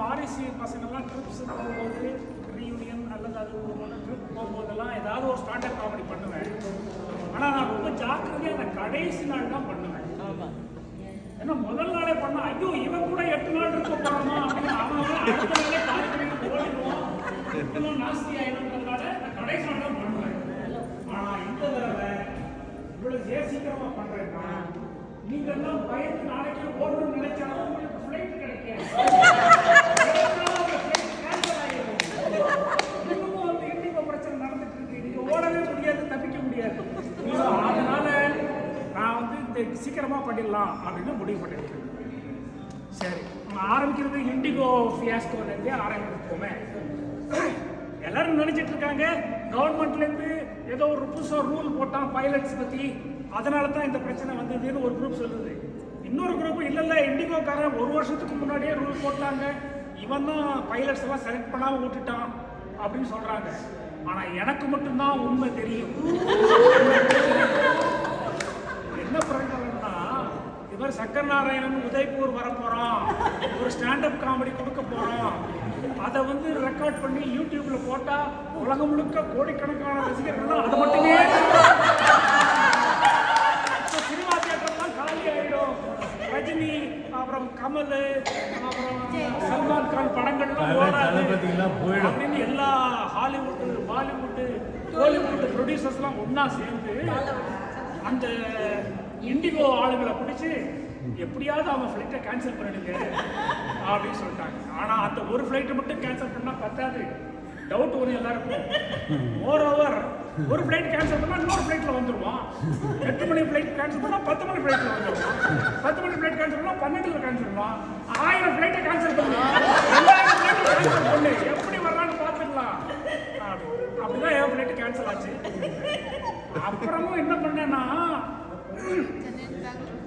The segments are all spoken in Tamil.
ஆர்எஸ்சி பசங்கள்லாம் ட்ரிப்ஸ் போகும்போது ரீயூனியன் அல்லது அது ட்ரிப் போகும்போதெல்லாம் ஏதாவது ஒரு ஸ்டாண்டர்ட் காமெடி பண்ணுவேன். ஆனால் நான் ரொம்ப ஜாக்கிரதையாக அந்த கடைசி நாள் தான் பண்ணுவேன். ஏன்னா முதல் நாளே பண்ணா ஐயோ இவன் கூட 8 நாள் இருக்க போகிறோமா அப்படின்னு அவன் அடுத்த நாளே காலத்துக்கு ஓடிடுவோம், இன்னும் நாஸ்தி ஆயிடும்ன்றதுனால நான் கடைசி நாள் தான் பண்ணுவேன். ஆனால் இந்த தடவை இவ்வளோ சீக்கிரமாக பண்ணுறேன்னா நீங்கள்லாம் பயந்து நாளைக்கே ஓடணும்னு நினைச்சாலும் உங்களுக்கு ஃப்ளைட் கிடைக்காது. இன்னமும் அந்த இண்டிகோ பிரச்சனை நடந்துட்டு இருக்கு. நீங்க ஓடவே முடியாது, தப்பிக்க முடியாது. அதனால நான் வந்து இந்த சீக்கிரமா பண்ணிடலாம் அப்படின்னு முடிவு பண்ணிருக்கேன். சரி, ஆரம்பிக்கிறது இண்டிகோ ஃபியாஸ்கோலேருந்தே ஆரம்பிப்போமே. எல்லாரும் நினைச்சிட்டு இருக்காங்க கவர்மெண்ட்லேருந்து ஏதோ ஒரு புதுசாக ரூல் போட்டான் பைலட்ஸ் பற்றி, அதனால தான் இந்த பிரச்சனை வந்ததுன்னு ஒரு குரூப் சொல்லுது. இன்னொரு குரூப் இல்லை இண்டிகோக்காரன் 1 வருஷத்துக்கு முன்னாடியே ரூல் போட்டாங்க, இவன் தான் பைலட்ஸ் எல்லாம் செலக்ட் பண்ணாமல் விட்டுட்டான் அப்படின்னு சொல்கிறாங்க. ஆனால் எனக்கு மட்டும்தான் உண்மை தெரியும். என்ன பிரச்சனைன்னா இவர் சக்கரநாராயணன் உதய்பூர் வரப்போகிறான், ஒரு ஸ்டாண்டப் காமெடி கொடுக்க போகிறான், அதை வந்து ரெக்கார்ட் பண்ணி யூடியூப்ல போட்டால் உலகம் முழுக்க கோடிக்கணக்கான ரசிகர்கள் அதை மட்டுமே சினிமா தியேட்டர்லாம் காலி ஆகிடும். ரஜினி அப்புறம் கமல் அப்புறம் சல்மான் கான் படங்கள்லாம் ஓடாது அப்படின்னு எல்லா ஹாலிவுட்டு பாலிவுட்டு கோலிவுட் ப்ரொடியூசர்ஸ்லாம் ஒன்றா சேர்ந்து அந்த இண்டிகோ ஆளுங்களை பிடிச்சி எப்படியாவது அவன் ஃப்ளைட்டை கேன்சல் பண்ணிடுங்க அப்படின்னு சொல்லிட்டாங்க. ஆனால் அந்த ஒரு ஃப்ளைட்டை மட்டும் கேன்சல் பண்ணால் பத்தாது, டவுட் வரும் எல்லாருக்கும். மோர் ஓவர் ஒரு ஃப்ளைட் கேன்சல் பண்ணால் இன்னொரு ஃப்ளைட்டில் வந்துடுவான். 8 மணி ஃப்ளைட் கேன்சல் பண்ணால் 10 மணி ஃப்ளைட்டில் வந்துடுவான். 10 மணி ஃப்ளைட் கேன்சல் பண்ணால் 12 கேன்சல் பண்ணுவான். 1000 ஃப்ளைட்டை கேன்சல் பண்ணுவான். 2000 ஃப்ளைட்டை கேன்சல் பண்ணு, எப்படி வர்றான்னு பார்த்துக்கலாம். அப்படிதான் என் ஃப்ளைட்டு கேன்சல் ஆச்சு. அப்புறமும் என்ன பண்ணேன்னா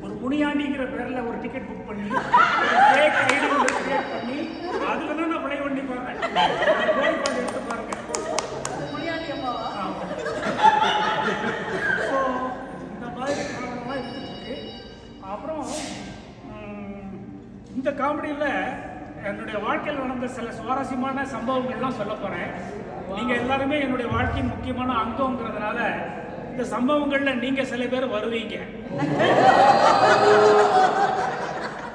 ஒரு முனியாண்டிங்கிற பேர்ல ஒரு டிக்கெட் புக் பண்ணி ஃபேக் ஐடி கிரியேட் பண்ணி அதுல தான் நான் ஃப்ளை பண்ணி போறேன். போய் பாத்து எடுத்து பாருங்க. முனியாண்டி அம்மாவா? ஸோ இந்த மாதிரி காமெடிலாம் இருந்துருக்கு. அப்புறம் இந்த காமெடியில் என்னுடைய வாழ்க்கையில் நடந்த சில சுவாரஸ்யமான சம்பவங்கள்லாம் சொல்ல போறேன். நீங்க எல்லாருமே என்னுடைய வாழ்க்கையின் முக்கியமான அங்கங்கிறதுனால இந்த சம்பவங்கள்ல நீங்க சில பேர் வருவீங்க.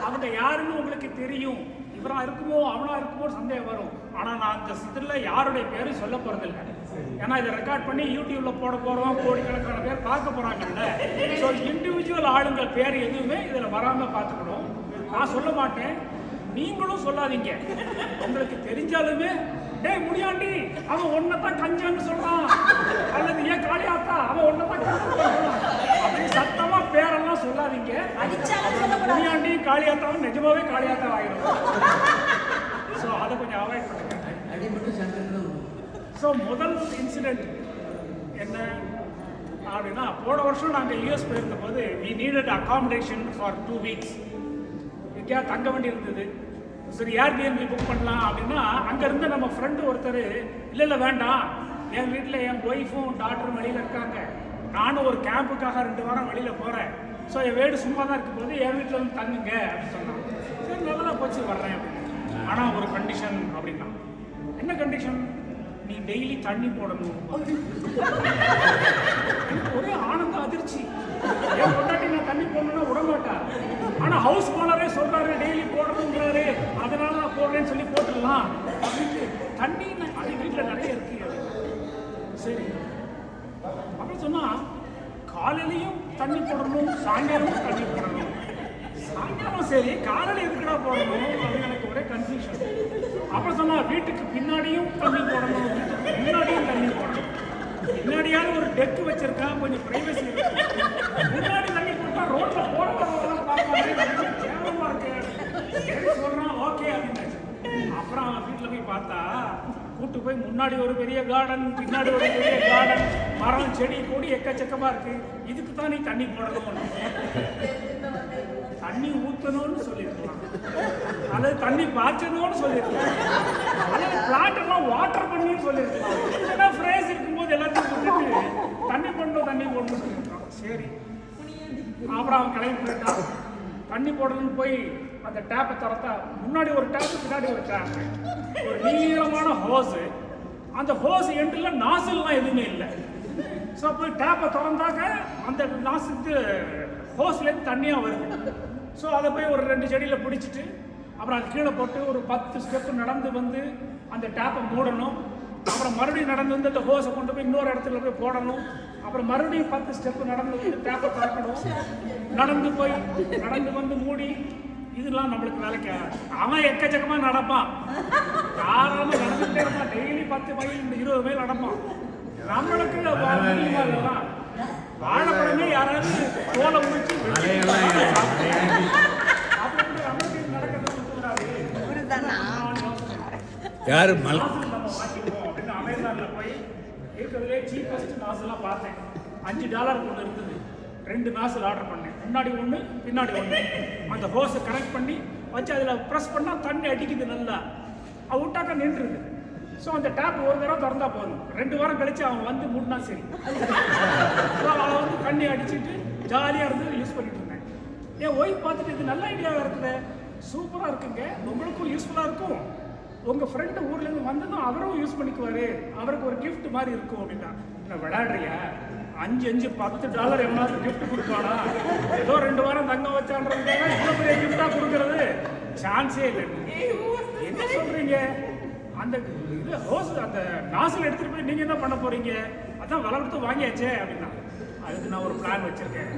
அவங்க யாருன்னு உங்களுக்கு தெரியும், இவரா இருக்குமோ அவனா இருக்குமோ சந்தேகம் வரும். ஆனா நான் இந்த இதில் யாருடைய பேரும் சொல்ல போறதில்லை. ஏன்னா இதை ரெக்கார்ட் பண்ணி யூடியூப்ல போட போறோம், கோடிக்கணக்கான பேர் பார்க்க போறாங்கல்ல. ஸோ இண்டிவிஜுவல் ஆளுங்கள் பேர் எதுவுமே இதுல வராம பார்த்துக்கணும். நான் சொல்ல மாட்டேன், நீங்களும் சொல்லாதீங்க. உங்களுக்கு தெரிஞ்சாலுமே டேய் முனியாண்டி அவன் ஒன்னதான் கஞ்சான்னு சொல்றான், அல்லது ஏன் காளியாத்தா அவன் ஒன்னதான் கஞ்சான் அப்படின்னு சத்தமா பேரெல்லாம் சொல்லாதீங்க. முனியாண்டி காளியாத்தாவும் நிஜமாவே காளியாத்தா ஆகிடும். ஸோ அதை கொஞ்சம் அவாய்ட் பண்ணுங்க. ஸோ முதல் இன்சிடென்ட் என்ன அப்படின்னா, போன வருஷம் நாங்கள் யூஎஸ் போயிருந்த போது we needed accommodation for 2 weeks. எங்கேயா தங்க வேண்டி இருந்தது. சரி ஏர்பிஎன்பி புக் பண்ணலாம் அப்படின்னா அங்கே இருந்த நம்ம ஃப்ரெண்டு ஒருத்தர் இல்லை வேண்டாம், என் வீட்டில் என் ஒய்ஃபும் டாக்டரும் வெளியில் இருக்காங்க, நானும் ஒரு கேம்புக்காக 2 வாரம் வெளியில் போகிறேன், ஸோ என் வீடு சும்மா தான் இருக்கும் போது என் வீட்டில் வந்து தங்குங்க அப்படின்னு சொன்னாங்க. சரி நல்லா போச்சு வர்றேன் அப்படின்னு. ஆனால் ஒரு கண்டிஷன் அப்படின்னா. என்ன கண்டிஷன்? நீ டெய்லி தண்ணி போடணும். ஒரே ஆனந்த அதிர்ச்சி. என் பொண்டாட்டி நான் தண்ணி போடணும்னா விட மாட்டேன். ஆனால் ஹவுஸ் ஓனரே சொல்றாரு டெய்லி போடணுங்கிறாரு, அதனால நான் போடுறேன்னு சொல்லி போட்டுடலாம் அப்படின்னு. தண்ணி அது வீட்டில் நிறைய இருக்கு. சரி அப்படின்னு சொன்னா காலையிலையும் தண்ணி போடணும், சாயங்காலமும் தண்ணி போடணும். சாயங்காலம் சரி, காலையில் எதுக்குடா போடணும் அப்படின்னு எனக்கு ஒரே கன்ஃபியூஷன். அப்புறம் சொன்னா வீட்டுக்கு பின்னாடியும் தண்ணி போடணும், முன்னாடியும் தண்ணி போடணும். முன்னாடியாவது ஒரு டெக்கு வச்சிருக்கான், கொஞ்சம் பிரைவசி இருக்கு. முன்னாடி தண்ணி போட்டா ரோட்ல போட வரவங்க பார்ப்பாங்க, கேவலமா இருக்கு சொல்றான். ஓகே அப்படின்னு. அப்புறம் அவன் வீட்டில் போய் பார்த்தா கூட்டு போய் முன்னாடி ஒரு பெரிய கார்டன், பின்னாடி ஒரு பெரிய கார்டன், மரம் செடி கொடி எக்கச்சக்கமா இருக்கு. இதுக்கு தான் நீ தண்ணி போடணும், தண்ணி ஊற்றணும்னு சொல்லியிருக்கலாம், அல்லது தண்ணி பாய்ச்சணும்னு சொல்லியிருக்கலாம், அல்லது பிளாட் எல்லாம் வாட்டர் பண்ணணும்னு சொல்லியிருக்கலாம். ஏன்னா ஃப்ரேஸ் இருக்கும்போது எல்லாத்தையும் சொல்லிட்டு தண்ணி போடணும் சொல்லியிருக்கான். சரி அப்புறம் அவன் கிளம்பி போயிட்டான். தண்ணி போடணும்னு போய் அந்த டேப்பை திறத்தா முன்னாடி ஒரு டேப்பு பின்னாடி ஒரு டேப்பு, ஒரு நீளமான ஹோஸு. அந்த ஹோஸ் எண்டில் நாசில்லாம் எதுவுமே இல்லை. ஸோ போய் டேப்பை திறந்தாக்க அந்த நாசுக்கு ஹோஸ்லேருந்து தண்ணியாக வருது. ஸோ அதை போய் ஒரு 2 செடியில் பிடிச்சிட்டு அப்புறம் அது கீழே போட்டு ஒரு 10 ஸ்டெப்பு நடந்து வந்து அந்த டேப்பை மூடணும். அப்புறம் மறுபடியும் நடந்து வந்து அந்த ஹோஸை கொண்டு போய் இன்னொரு இடத்துல போய் போடணும். அப்புறம் மறுபடியும் 10 ஸ்டெப்பு நடந்து வந்து டேப்பை திறக்கணும். நடந்து வந்து மூடி. இதெல்லாம் நம்மளுக்கு வேலைக்கு அவன் எக்கச்சக்கமாக நடப்பான், யாராலும் நடந்துகிட்டே இருப்பான். டெய்லி 10 மைல் 20 மைல் நடப்பான். நம்மளுக்கு இதெல்லாம் வாழைப்பழமே யாராவது தோலை முடிச்சு யாரு அமேசான்ல போய் இருக்கிறதுலே சீப்பஸ்ட் நாசெல்லாம் பார்த்தேன். $5 ஒன்று இருந்தது. 2 நாசல் ஆர்டர் பண்ணேன், முன்னாடி ஒன்று பின்னாடி ஒன்று. அந்த ஹோஸை கனெக்ட் பண்ணி வச்சு அதில் ப்ரெஸ் பண்ணால் தண்ணி அடிக்குது நல்லா. அவ விட்டாக்கா நின்றுது. ஸோ அந்த டேப் ஒரு தடவை திறந்தா போதும், 2 வாரம் கழிச்சு அவன் வந்து மூடினா சரி. அவன் வந்து தண்ணி அடிச்சுட்டு ஜாலியாக இருந்து யூஸ் பண்ணிட்டு இருந்தேன். என் ஒய்ஃப் பார்த்துட்டு இது நல்ல ஐடியாவாக இருக்குது, சூப்பராக இருக்குங்க, உங்களுக்கும் யூஸ்ஃபுல்லாக இருக்கும், உங்கள் ஃப்ரெண்டு ஊர்லேருந்து வந்ததும் அவரும் யூஸ் பண்ணிக்குவார், அவருக்கு ஒரு கிஃப்ட் மாதிரி இருக்கும் அப்படின்னா. என்ன விளையாடுறியா, $5 $10 எவ்வளோ கிஃப்ட் கொடுப்பானா? ஏதோ 2 வாரம் தங்க வச்சான்றதுக்காக இவ்வளோ பெரிய கிஃப்டாக கொடுக்கறது சான்ஸே இல்லை. என்ன சொல்கிறீங்க? அந்த இது ஹோஸ் அந்த நாசில் எடுத்துகிட்டு போய் நீங்கள் என்ன பண்ண போகிறீங்க? அதான் விலை கொடுத்து வாங்கியாச்சே அப்படின்னா. அதுக்கு நான் ஒரு பிளான் வச்சுருக்கேன்.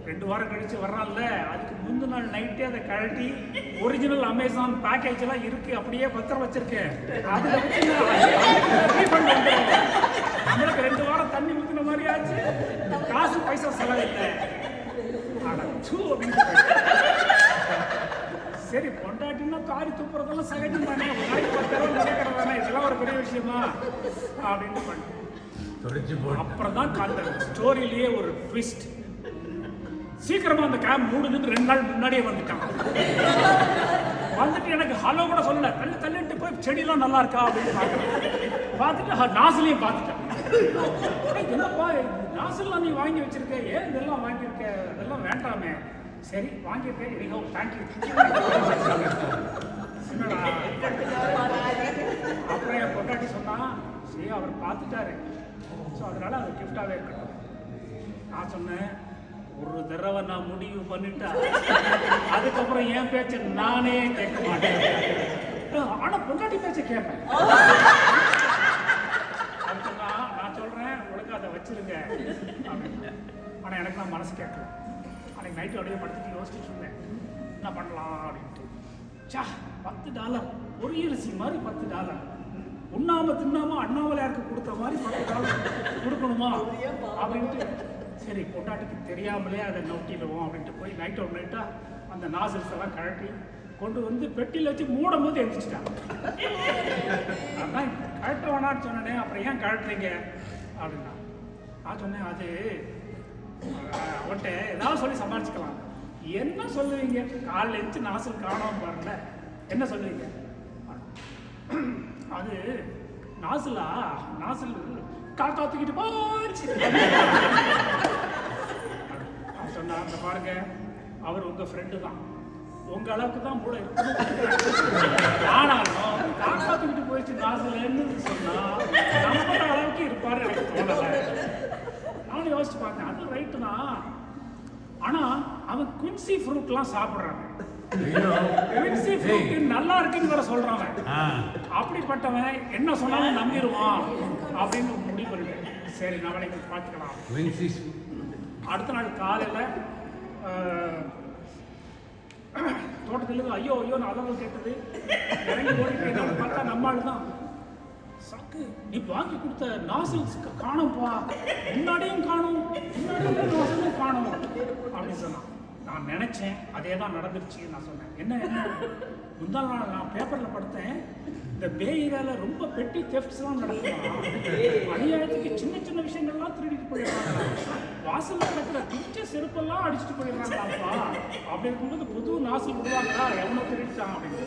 2 வாரம் கழிச்சு வர்றான்ல, அதுக்கு முந்தின நாள் நைட்டே அதை கழட்டி ஒரிஜினல் அமேசான் பேக்கேஜ் எல்லாம் இருக்கு, அப்படியே பத்திரம் வச்சிருக்கேன். அதில் வச்சு ரீஃபண்ட் வந்துடுறேன். நம்மளுக்கு 2 வாரம் தண்ணி ஊற்றின மாதிரி ஆச்சு, காசு பைசா செலவில்லை. சரி, பொண்டாட்டின்னா காரி துப்புறதெல்லாம் சகஜம் தானே, ஒரு நாளைக்கு 10 தடவை நினைக்கிறது தானே, இதெல்லாம் ஒரு பெரிய விஷயமா அப்படின்னு பண்ணேன். அப்புறம் தான் அந்த ஸ்டோரியிலேயே ஒரு ட்விஸ்ட். சீக்கிரமா அந்த கேம்ப் மூடுதுன்னு 2 நாள் முன்னாடியே வந்துட்டான். வந்துட்டு எனக்கு ஹலோ கூட சொல்லல, தள்ளிட்டு போய் செடியெல்லாம் நல்லா இருக்கா அப்படின்னு பார்த்துட்டு நாசிலையும் பார்த்துட்டேன். என்னப்பா நாசிலாம் நீ வாங்கி வச்சிருக்க, ஏன் இதெல்லாம் வாங்கியிருக்க, அதெல்லாம் வேண்டாமே. சரி வாங்கியிருக்கேன், எனக்கோ தேங்க்யூ. என்னடா அப்புறம் என் பொண்டாட்டி சொன்னா, சரி அவர் பார்த்துட்டாரு, ஸோ அதனால அது கிஃப்டாகவே இருக்கட்டும். நான் சொன்னேன், ஒரு தடவை நான் முடிவு பண்ணிட்டா அதுக்கப்புறம் என் பேச்ச நானே கேட்க மாட்டேன், ஆனா பொண்டாட்டி பேச்ச கேட்பேன். நான் சொல்றேன், உங்களுக்கு அதை வச்சிருங்க அப்படின்னு. ஆனா எனக்கு நான் மனசு கேட்கல. அன்னைக்கு நைட்டு அப்படியே படுத்துட்டு யோசிச்சுட்டு இருந்தேன், என்ன பண்ணலாம் அப்படின்ட்டு. $10 ஒரு இரிசி மாதிரி $10 உண்ணாம தின்னாம அண்ணாமலையாருக்கு கொடுத்த மாதிரி $10 கொடுக்கணுமா அப்படின்ட்டு. சரி பொண்டாட்டிக்கு தெரியாமலே அதை நோட்டிடுவோம் அப்படின்ட்டு போய் நைட் ஒரு நைட்டா அந்த நாசில்ஸ் எல்லாம் கழட்டி கொண்டு வந்து பெட்டியில் வச்சு மூடும் போது எழுந்திரிச்சிட்டான். அதான் கழட்ட வேணான்னு சொன்னேனே, அப்புறம் ஏன் கழட்டுறீங்க அப்படின்னா. நான் சொன்னேன், அது அவன்கிட்ட ஏதாவது சொல்லி சமாளிச்சுக்கலாம். என்ன சொல்லுவீங்க, காலையில் எழுந்து நாசில் காணாம பாருங்க, என்ன சொல்லுவீங்க? அது நாசில் காக்கா தூக்கிட்டு போச்சு சொன்னா. அந்த பாருங்க, அவர் உங்க ஃப்ரெண்டு தான், உங்க அளவுக்கு தான் கூட இருக்கணும். ஆனாலும் காக்கா தூக்கிட்டு போயிடுச்சு நாசில்னு சொன்னா நம்ம அளவுக்கு இருப்பாரு எனக்கு தோணல. நானும் யோசிச்சு பார்த்தேன், அது ரைட்டு தான். ஆனா அவன் குயின்சி ஃப்ரூட்லாம் சாப்பிட்றாங்க, குயின்சி ஃப்ரூட் நல்லா இருக்குன்னு வேற சொல்றாங்க. அப்படிப்பட்டவன் என்ன சொன்னாலும் நம்பிடுவான் அப்படின்னு முடிவு பண்ணிட்டேன். சரி நாளைக்கு பார்த்துக்கலாம். அடுத்த நாள் காலையில் தோட்டத்திலிருந்து ஐயோ நான் அதெல்லாம் கேட்டது இறங்கி ஓடிட்டு பார்த்தா நம்மால் தான் சாக்கு, நீ வாங்கி கொடுத்த நாசில்ஸ் காணும்பா, முன்னாடியும் காணும் நாசிலும் காணும் அப்படின்னு சொன்னான். நான் நினைச்சேன் அதே தான் நடந்துருச்சு. நான் சொன்னேன், என்ன முந்தாள் நாள் நான் பேப்பரில் படித்தேன், இந்த பே ஏரியாவில் ரொம்ப பெட்டி தெஃப்ட்ஸ்லாம் நடக்கலாம், அநியாயத்துக்கு சின்ன விஷயங்கள்லாம் திருடிட்டு போயிடுறாங்க, வாசலில் நடக்கிற பிச்சை செருப்பெல்லாம் அடிச்சுட்டு போயிடுறாங்களாப்பா. அப்படி இருக்கும்போது புது நாசில் விடுவாங்களா, எவ்வளோ திருடிட்டான் அப்படின்னு.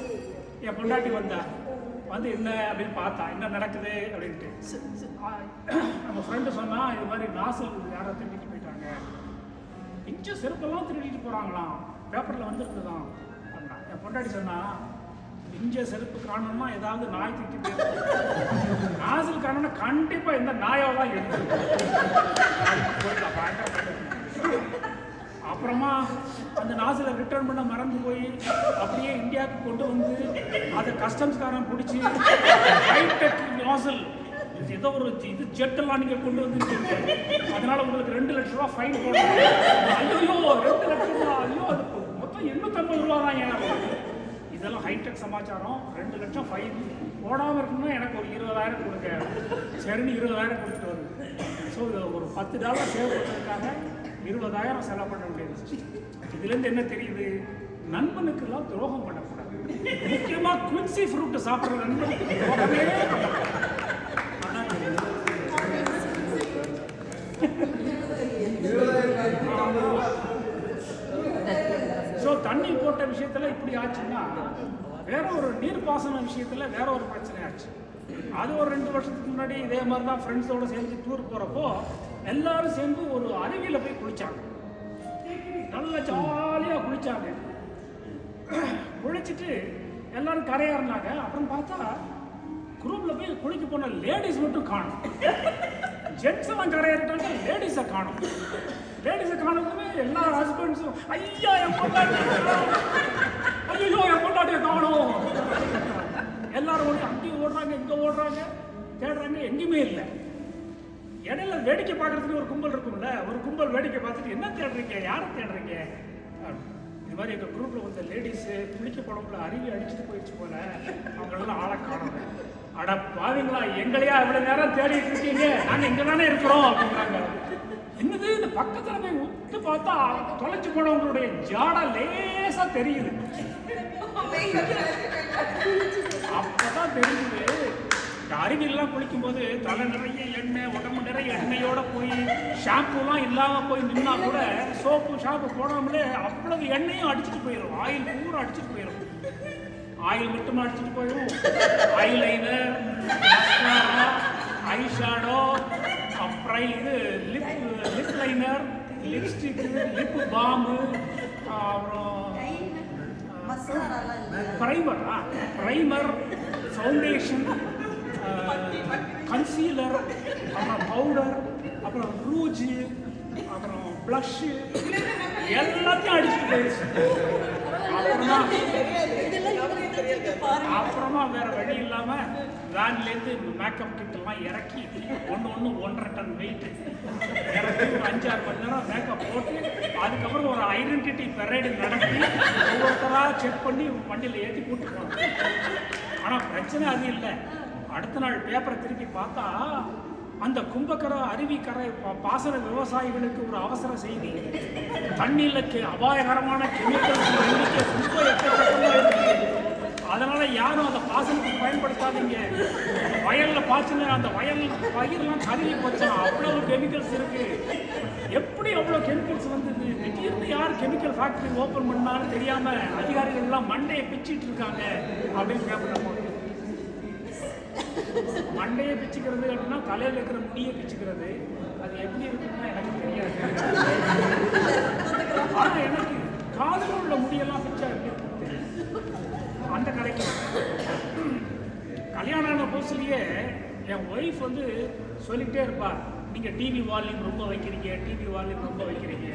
என் பொண்டாட்டி வந்து என்ன அப்படின்னு பார்த்தா, என்ன நடக்குது அப்படின்ட்டு. நம்ம ஃப்ரெண்டு சொன்னால், இது மாதிரி நாசில் யாரோ திருடிட்டு போயிட்டாங்க, பிச்சை செருப்பெல்லாம் திருடிட்டு போகிறாங்களாம், பேப்பரில் வந்துருக்குதான் அப்படின்னா. என் பொண்டாடி சொன்னா, இஞ்ச செருப்பு காணணும்னா ஏதாவது நாய் திட்டி நாசில் காணணும்னா கண்டிப்பாக இந்த நாயால் தான் எடுத்து. அப்புறமா அந்த நாசிலை ரிட்டர்ன் பண்ண மறந்து போய் அப்படியே இந்தியாவுக்கு கொண்டு வந்து அதை கஸ்டம்ஸ்காரன் பிடிச்சி ஹைடெக் நாசில் ஏதோ ஒரு இது ஜெட்டெல்லாம் நீங்கள் கொண்டு வந்துருக்கீங்க, அதனால உங்களுக்கு 2 லட்ச ரூபா ஃபைன் போடுறாங்க. ஐயோ 2 லட்சம் ரூபா, ஐயோ அது மொத்தம் 850 ரூபா தான். ஏன் இதெல்லாம் ஹைடெக் சமாச்சாரம். 2 லட்சம் ஃபைன் போடாமல் இருக்கணும்னா எனக்கு ஒரு 20,000 கொடுங்க. சரின்னு 20,000 கொடுத்துட்டு வருது. ஸோ ஒரு $10 சேவ் பண்ணுறதுக்காக 20,000 செலவு பண்ண வேண்டியது. இதுலேருந்து என்ன தெரியுது? நண்பனுக்கெல்லாம் துரோகம் பண்ணக்கூடாது. முக்கியமாக குவின்சி ஃப்ரூட் சாப்பிட்ற நண்பனுக்கு துரோகமே பண்ணக்கூடாது. அதான் தெரியுது. ஸோ தண்ணி போட்ட விஷயத்தில் இப்படி ஆச்சுன்னா, வேற ஒரு நீர்ப்பாசன விஷயத்தில் வேற ஒரு பிரச்சனை ஆச்சு. அது ஒரு 2 வருஷத்துக்கு முன்னாடி இதே மாதிரி தான் ஃப்ரெண்ட்ஸோடு சேர்ந்து டூர் போகிறப்போ எல்லாரும் சேர்ந்து ஒரு அருவியில் போய் குளித்தாங்க. நல்லா ஜாலியாக குளித்தாங்க. குளிச்சுட்டு எல்லாரும் கரையாறினாங்க. அப்புறம் பார்த்தா குரூப்பில் போய் குளிக்க போன லேடிஸ் மட்டும் காணும். ஜென்ஸ் எல்லாம் கரையாறிட்டாங்க, லேடிஸை காணும். லேடிஸை காணதுமே எல்லா ஹஸ்பண்ட்ஸும் ஐயா என் பொண்டாட்டி, ஐயோ என் பொண்டாட்டியை காணும். எல்லாரும் ஓடி அங்கேயும் ஓடுறாங்க, இங்கே ஓடுறாங்க, தேடுறாங்க, எங்கேயுமே இல்லை. இடையில வேடிக்கை பார்க்கறதுக்கு ஒரு கும்பல் இருக்கும்ல, ஒரு கும்பல் வேடிக்கை பார்த்துட்டு என்ன தேடுறீங்க, யாரை தேடுறீங்க? இது மாதிரி எங்கள் குரூப்பில் வந்த லேடிஸு குளிக்க போனவங்கள அருவி அடிச்சுட்டு போயிடுச்சு போல, அவங்களெல்லாம் ஆளை காணல. அட பாவீங்களா, எங்களையா இவ்வளோ நேரம் தேடிட்டு இருக்கீங்க, நாங்கள் இங்கே தானே இருக்கிறோம் அப்படிங்கிறாங்க. என்னது இந்த பக்கத்தில் போய் உத்து பார்த்தா தொலைச்சு போனவங்களுடைய ஜாடா லேசாக தெரியுது. அப்பதான் தெரியுது, அருவியெல்லாம் குளிக்கும்போது தலை நிறைய எண்ணெய், உடம்பு நிறைய எண்ணெயோட போய் ஷாம்புலாம் இல்லாமல் போய் நின்னா கூட சோப்பு ஷாம்பு போடாமலே அவ்வளவு எண்ணெயும் அடிச்சுட்டு போயிடும். ஆயில் பூரா அடிச்சுட்டு போயிடும். ஆயில் மட்டும் அடிச்சுட்டு போயிடும். ஐலைனர், மஸ்காரா, ஐஷாடோ, அப்புறம் இது லிப் லைனர், லிப்ஸ்டிக், லிப் பாமு, அப்புறம் பிரைமர், ஃபவுண்டேஷன், கன்சீலர், அப்புறம் பவுடர், அப்புறம் ரூஜு, அப்புறம் ப்ளஷ்ஷு எல்லாத்தையும் அடிச்சுட்டு போயிடுச்சு. அப்புறமா வேற வழி இல்லாமல் வேன்லேருந்து மேக்கப் கிட்டெல்லாம் இறக்கி ஒன்று 1.5 டன் வெயிட் இறக்கி ஒரு 5-6 மணி நேரம் மேக்கப் போட்டு அதுக்கப்புறம் ஒரு ஐடென்டிட்டி பெரேடு நடத்தி ஒவ்வொருத்தராக செக் பண்ணி வண்டியில் ஏற்றி கூப்பிட்டுருக்கோம். ஆனால் பிரச்சனை அது இல்லை. அடுத்த நாள் பேப்பரை திருப்பி பார்த்தா அந்த கும்பக்கரை அருவிக்கரை பாசன விவசாயிகளுக்கு ஒரு அவசர செய்தி. தண்ணியில் அபாயகரமான கெமிக்கல்ஸ் எண்ணிக்கை ரொம்ப எக்கச்சக்கமாக இருக்கு. அதனால யாரும் அந்த பாசனத்துக்கு பயன்படுத்தாதீங்க. வயல்ல பாய்ச்சின அந்த பயிரெல்லாம் கருகி போச்சா, அவ்வளவு கெமிக்கல்ஸ் இருக்கு. எப்படி அவ்வளோ கெமிக்கல்ஸ் வந்தது? திடீர்னு யார் கெமிக்கல் ஃபேக்டரி ஓப்பன் பண்ணாலும் தெரியாம அதிகாரிகள் எல்லாம் மண்டையை பிச்சுட்டு இருக்காங்க அப்படின்னு கேட்போம். மண்டையை பிச்சுக்கிறது அப்படின்னா தலையில் இருக்கிற முடியை பிச்சுக்கிறது. அது எப்படி இருக்குன்னா எனக்கு தெரியாது. ஆனால் எனக்கு காதில் உள்ள முடியெல்லாம் பிச்சா எப்படி அந்த கதைக்கு கல்யாணம் ஆன புதுசுலேயே என் ஒய்ஃப் வந்து சொல்லிக்கிட்டே இருப்பார், நீங்கள் டிவி வால்யூம் ரொம்ப வைக்கிறீங்க, டிவி வால்யூம் ரொம்ப வைக்கிறீங்க.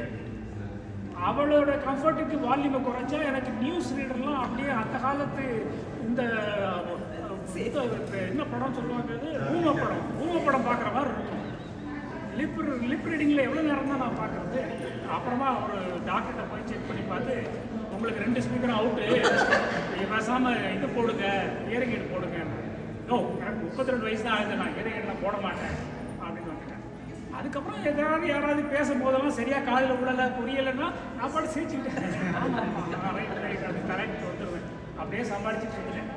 அவளோட கம்ஃபர்ட்டுக்கு வால்யூமை குறைச்சா எனக்கு நியூஸ் ரீடர்லாம் அப்படியே அந்த காலத்து இந்த என்ன படம் சொல்லுவாங்க, ஊமப்படம் பார்க்குற மாதிரி இருக்கும். லிப் ரீடிங்கில் எவ்வளோ நேரம் தான் நான் பார்க்குறது. அப்புறமா ஒரு டாக்டர்கிட்ட போய் செக் பண்ணி பார்த்து, உங்களுக்கு 2 ஸ்பீக்கரும் அவுட்டு, பேசாமல் இது போடுங்க, இயரிங் போடுங்க. நோ, எனக்கு 32 வயசு தான் ஆகுது, நான் இயரிங் போட மாட்டேன் அப்படின்னு வந்துட்டேன். அதுக்கப்புறம் யாராவது பேசும்போதெல்லாம் சரியாக காதில் விடலை, புரியலைன்னா நான் பாட்டு சிரிச்சுக்கிட்டேன். ஆமாம் ரைட் அது கரெக்ட் வந்துடுவேன், அப்படியே சம்பாதிச்சுட்டு இருந்தேன்.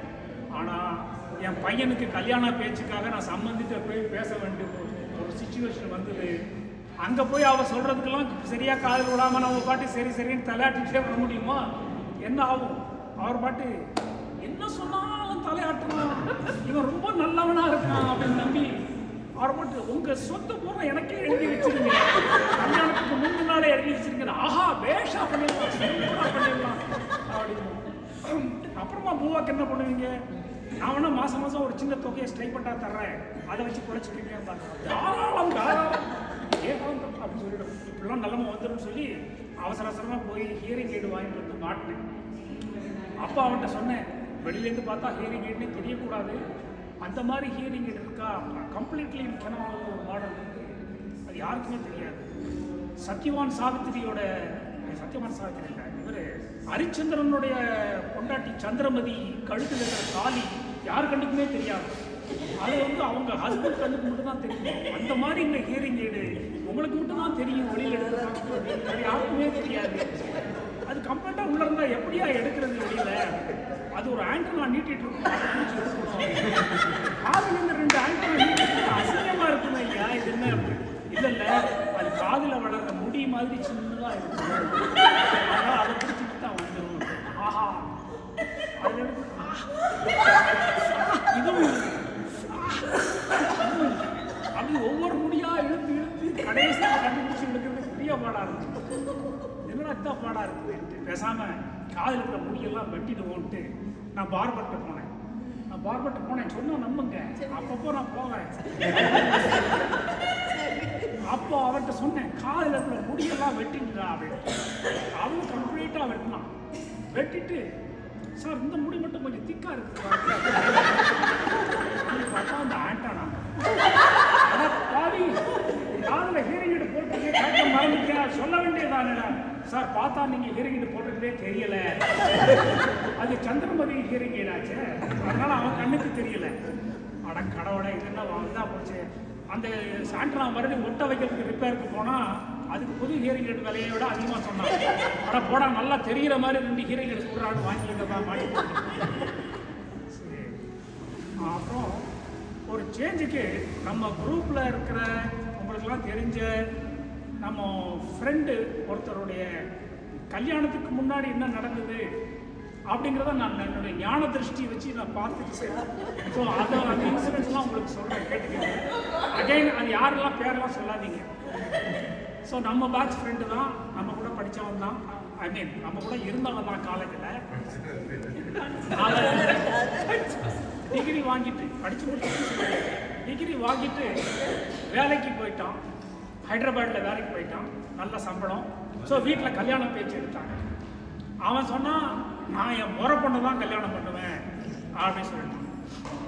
ஆனால் என் பையனுக்கு கல்யாண பேச்சுக்காக நான் சம்மந்திட்ட போய் பேச வேண்டிய ஒரு சுச்சுவேஷன் வந்தது. அங்கே போய் அவள் சொல்கிறதுக்கெல்லாம் சரியாக காதில் விடாமல் நம்ம பாட்டு சரின்னு தலையாட்டிகிட்டே வர முடியுமா? என்ன ஆகும்? அவர் பாட்டு என்ன சொன்னாலும் தலையாட்டணும், இவன் ரொம்ப நல்லவனாக இருக்கான் அப்படின்னு நம்பி அப்புறமேட்டு உங்க சொத்து பூரா எனக்கே எழுதி வச்சிருங்க, கல்யாணத்துக்கு முந்தின நாளே எழுதி வச்சிருங்க, ஆஹா பேஷா பண்ணிடலாம், சிம்பிளா பண்ணிடலாம் அப்படின்னு. அப்புறமா பூவாக்கு என்ன பண்ணுவீங்க, நான் வேணா மாசம் மாசம் ஒரு சின்ன தொகையை ஸ்டைப்பண்டா தர்றேன், அதை வச்சு குறைச்சிக்கிறீங்க, தாராளம் தாராளம் ஏகாந்தம் அப்படின்னு சொல்லிடும். இப்படிலாம் நிலைமை வந்துடும் சொல்லி அவசர அவசரமா போய் ஹியரிங் எய்டு வாங்கிட்டு வந்து மாட்டினேன். அப்பா அவன்கிட்ட சொன்னேன், வெளியிலேருந்து பார்த்தா ஹியரிங் எய்டுனே தெரியக்கூடாது, அந்த மாதிரி ஹியரிங் எய்டு இருக்கா, கம்ப்ளீட்லி முக்கியமான ஒரு மாடல் இருக்கு, அது யாருக்குமே தெரியாது. சத்யவான் சாவித்திரியோட, சத்யவான் சாவித்திரி இல்லை, இவர் ஹரிச்சந்திரனுடைய பொண்டாட்டி சந்திரமதி கழுத்தில் இருக்கிற தாலி யார் கண்ணுக்குமே தெரியாது, அது வந்து அவங்க ஹஸ்பண்ட் கண்ணுக்கு மட்டும் தான் தெரியும். அந்த மாதிரி இந்த ஹியரிங் எய்டு உங்களுக்கு மட்டும் தான் தெரியும், வெளியில் எடுத்து யாருக்குமே தெரியாது. அது கம்ப்ளீட்டாக உள்ள இருந்தால் எப்படியா எடுக்கிறது வெளியில, அது ஒரு ஆண்டனா நீட்டிட்டு இருக்கும், காதுல இருந்து 2 ஆண்டனா நீட்டிட்டு அசிங்கமா இருக்குமே ஐயா, இது என்ன இல்லை இல்லை, அது காதுல வளர்ற முடி மாதிரி சின்னதா இருக்கும், அதான் அதை பிடிச்சிட்டு தான் வந்துடும். ஆஹா அது இதுவும் அப்படி ஒவ்வொரு முடியா இழுத்து இழுத்து கடைசியாக கண்டுபிடிச்சு எடுக்கிறது பெரிய பாடா இருக்கு. என்னடா இதான் பாடா இருக்குது, பேசாம காதில் இருக்கிற முடியெல்லாம் வெட்டிடுவோன்ட்டு நான் பார்பர்ட்ட போனேன். சொன்னா நம்புங்க, அப்பப்போ நான் போவேன். அப்போ அவர்கிட்ட சொன்னேன், காதில் இருக்கிற முடியெல்லாம் வெட்டிடுறா அப்படின்னு. அவன் கம்ப்ளீட்டா வெட்டினான். வெட்டிட்டு, சார் இந்த முடி மட்டும் கொஞ்சம் திக்கா இருக்கு பார்த்தா அந்த ஆண்டானா பாடி காதில் ஹியரிங் எய்டு போட்டு கேட்க மறந்துட்டேன், சொல்ல வேண்டியதானே சார், பார்த்தா நீங்க ஹியரிங் எய்டு போட்டுக்கிட்டே தெரியல, அது சந்திரமதி ஹியரிங் எய்டு ஆச்சு, அதனால அவன் கண்ணுக்கு தெரியல. அட கடவுளை, இது என்ன வாங்குதா போச்சு. அந்த சாண்டனா மறுபடியும் ஒட்ட வைக்கிறதுக்கு ரிப்பேருக்கு போனா அதுக்கு புது ஹியரிங் எய்டு விலையை விட அதிகமாக சொன்னாங்க. அட போடா, நல்லா தெரிகிற மாதிரி 2 ஹியரிங் எய்டு சொல்கிறான்னு வாங்கிக்கிட்டதா மாட்டி. சரி, அப்புறம் ஒரு சேஞ்சுக்கு நம்ம குரூப்பில் இருக்கிற உங்களுக்கெல்லாம் தெரிஞ்ச நம்ம ஃப்ரெண்டு ஒருத்தருடைய கல்யாணத்துக்கு முன்னாடி என்ன நடந்தது அப்படிங்கிறத நான் என்னுடைய ஞான திருஷ்டி வச்சு நான் பார்த்துட்டு, ஸோ அதை அந்த இன்சிடென்ட்ஸ்லாம் உங்களுக்கு சொல்கிறேன், கேட்டுக்கோங்க. அகைன் அது யாரெல்லாம் பேரெல்லாம் சொல்லாதீங்க. ஸோ நம்ம பேட்ச் ஃப்ரெண்டு தான், நம்ம கூட படித்தவன் தான், ஐ மீன் நம்ம கூட இருந்தவன் தான் காலேஜில். டிகிரி வாங்கிட்டு படித்து முடிச்சுட்டு டிகிரி வாங்கிட்டு வேலைக்கு போயிட்டான், ஹைதராபாத்தில் வேலைக்கு போயிட்டான், நல்ல சம்பளம். ஸோ வீட்டில் கல்யாணம் பேச்சு எடுத்தாங்க. அவன் சொன்னான், நான் என் முறை பொண்ணை தான் கல்யாணம் பண்ணுவேன் அப்படின்னு சொல்லிட்டான்.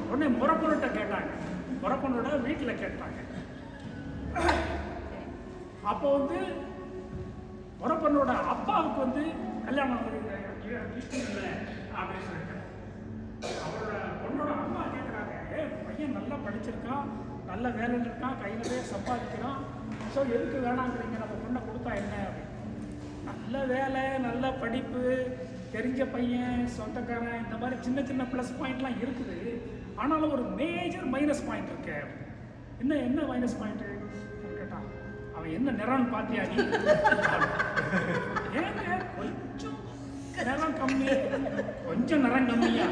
உடனே முறை பொண்ணுகிட்ட கேட்டாங்க, முறை பொண்ணோட வீட்டில் கேட்டாங்க. அப்போ வந்து முறை பொண்ணோட அப்பாவுக்கு வந்து கல்யாணம் இல்லை அப்படின்னு சொல்லிட்டாங்க. அவரோட பொண்ணோட அம்மா கேட்குறாங்க, பையன் நல்லா படிச்சிருக்கான், நல்ல வேலையில் இருக்கான், கையிலே சம்பாதிக்கிறான், ஸோ எதுக்கு வேணாங்கிறீங்க, நம்ம பொண்ணை கொடுத்தா என்ன அப்படின்னு. நல்ல வேலை, நல்ல படிப்பு, தெரிஞ்ச பையன், சொந்தக்காரன், இந்த மாதிரி சின்ன சின்ன ப்ளஸ் பாயிண்ட்லாம் இருக்குது. ஆனாலும் ஒரு மேஜர் மைனஸ் பாயிண்ட் இருக்கு. என்ன மைனஸ் பாயிண்ட்டு கேட்டான். அவன் என்ன நிறம்னு பார்த்தியா நீ? ஏங்க கொஞ்சம் நிறம் கம்மி, கொஞ்சம் நிறம் கம்மியா,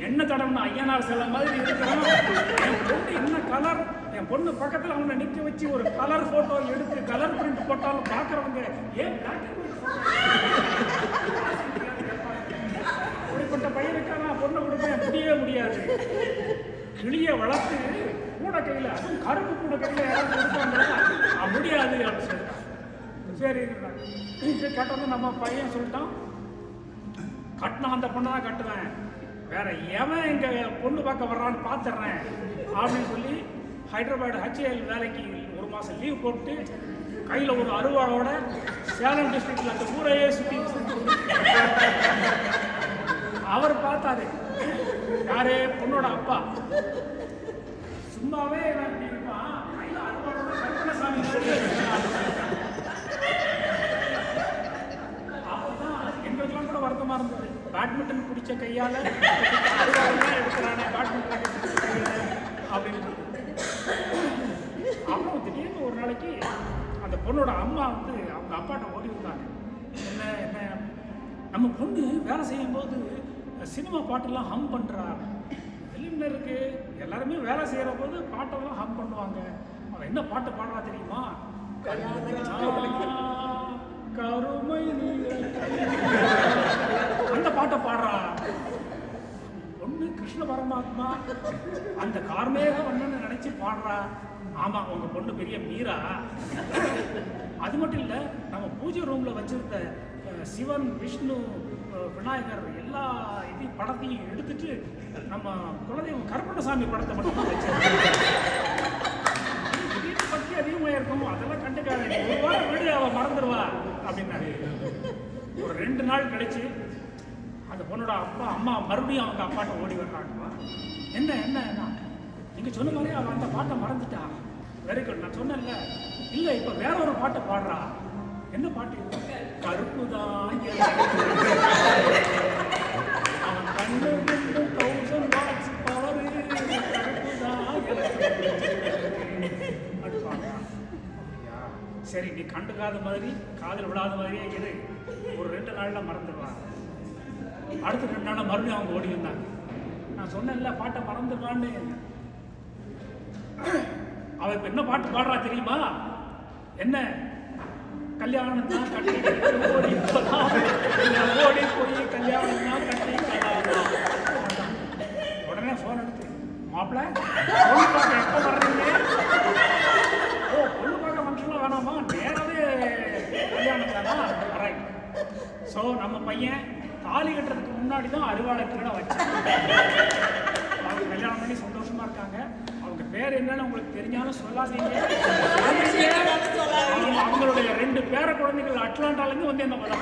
என்ன தடவைனா ஐயனார் சில மாதிரி இருக்கிறான். என் பொண்ணு என்ன கலர், என் பொண்ணு பக்கத்தில் அவனை நிற்க வச்சு ஒரு கலர் ஃபோட்டோ எடுத்து கலர் பிரிண்ட் போட்டாலும் பார்க்குறவங்க ஏன் அப்படிப்பட்ட பையனுக்கா நான் பொண்ணை கொடுப்பேன், முடியவே முடியாது. கிளியை வளர்த்து கூட கையில், அதுவும் கருப்பு கூட கையில் யாராவது கொடுத்தாங்க முடியாது அப்படின்னு சொல்லிட்டான். சரி கேட்டது நம்ம பையன் சொல்லிட்டான், கட்டினா அந்த பொண்ணை தான் கட்டுவேன், வேற எவன் எங்க பொண்ணு பார்க்க வர்றான்னு பார்த்துட்றேன் அப்படின்னு சொல்லி ஹைதராபாத் HAL வேலைக்கு 1 மாதம் லீவ் போட்டு கையில் ஒரு அருவாளோட சேலம் டிஸ்ட்ரிக்ட்ல அந்த ஊரையே சுற்றி அவர் பார்த்தாரு. யாரு? பொண்ணோட அப்பா. சும்மாவே இருப்பான், கையில் அருவாளோட கருப்பணசாமி எங்களுக்கெல்லாம் கூட வருத்தமா இருந்தது. பேட்மிண்டன் பிடிச்ச கையால எடுக்கிறானே பேட்மிண்டன் அப்படின்னு. அப்புறம் திடீர்னு ஒரு நாளைக்கு அந்த பொண்ணோட அம்மா வந்து அவங்க அப்பாட்ட ஓடி வந்தாங்க. என்ன நம்ம பொண்ணு வேலை செய்யும் போது சினிமா பாட்டெல்லாம் ஹம் பண்றா, ஃபிலிம்ல இருக்கு. எல்லாருமே வேலை செய்யற போது பாட்டெல்லாம் ஹம் பண்ணுவாங்க. அவன் என்ன பாட்டு பாடுறா தெரியுமா? கருமை அந்த பாட்டை பாடுறா. ஒண்ணு கிருஷ்ண பரமாத்மா அந்த கார்மேக வண்ணன்னு நினைச்சு பாடுறா. ஆமா, உங்க பொண்ணு பெரிய மீரா. அது மட்டும் இல்ல, நம்ம பூஜை ரூம்ல வச்சிருந்த சிவன், விஷ்ணு, விநாயகர் எல்லா இதையும் படத்தையும் எடுத்துட்டு நம்ம குலதெய்வம் கருப்பண்ணசாமி படத்தை மட்டும் வீட்டு பற்றி அதிகமாக இருக்கும், அதெல்லாம் கண்டுக்காது, ஒரு வாரம் வீடு அவ மறந்துடுவா அப்படின்னாரு. ஒரு 2 நாள் கழிச்சு அந்த பொண்ணோட அப்பா அம்மா மறுபடியும் அவங்க அப்பாட்ட ஓடி வர்றாங்கப்பா. என்ன என்ன என்ன நீங்க சொன்ன மாதிரி அவன் அந்த பாட்டை மறந்துட்டா. வெரி குட், நான் சொன்னேன்ல. இல்ல இப்ப வேற ஒரு பாட்டை பாடுறா. என்ன பாட்டு? கருப்பு தான் அவன் கண்ணு 1000 வாட்ஸ் பவர், கருப்பு தான். சரி, நீ கண்டுக்காத மாதிரி காதல் விடாத மாதிரியே இரு. ஒரு 2 நாள்ல மறந்துடுவான். அடுத்த 2 நாள் மறுபடியும் அவங்க ஓடி இருந்தாங்க. நான் சொன்னேன்ல பாட்டை மறந்துடுவான்னு. அவ இப்ப என்ன பாட்டு பாடுறா தெரியுமா? என்ன? கல்யாணம் தான் கட்டி ஓடி போய் கல்யாணம் தான் கட்டி. உடனே போன் எடுத்து, மாப்பிள்ள பொண்ணு பார்க்க எப்போ வர்றீங்க? ஓ, பொண்ணு பார்க்க ஃபங்க்ஷன்லாம் வேணாமா, நேராவே கல்யாணம் தானா? ரைட். ஸோ நம்ம பையன் தாலி கட்டுறதுக்கு முன்னாடி தான் அறுவாடை கீழே வச்சு அவங்க கல்யாணம் பண்ணி சந்தோஷமா இருக்காங்க. அவங்க பேர் என்னன்னு உங்களுக்கு தெரிஞ்சாலும் சொல்லாதீங்க. அவங்களுடைய 2 பேர குழந்தைகள் அட்லாண்டாலேருந்து வந்து என்ன பண்ண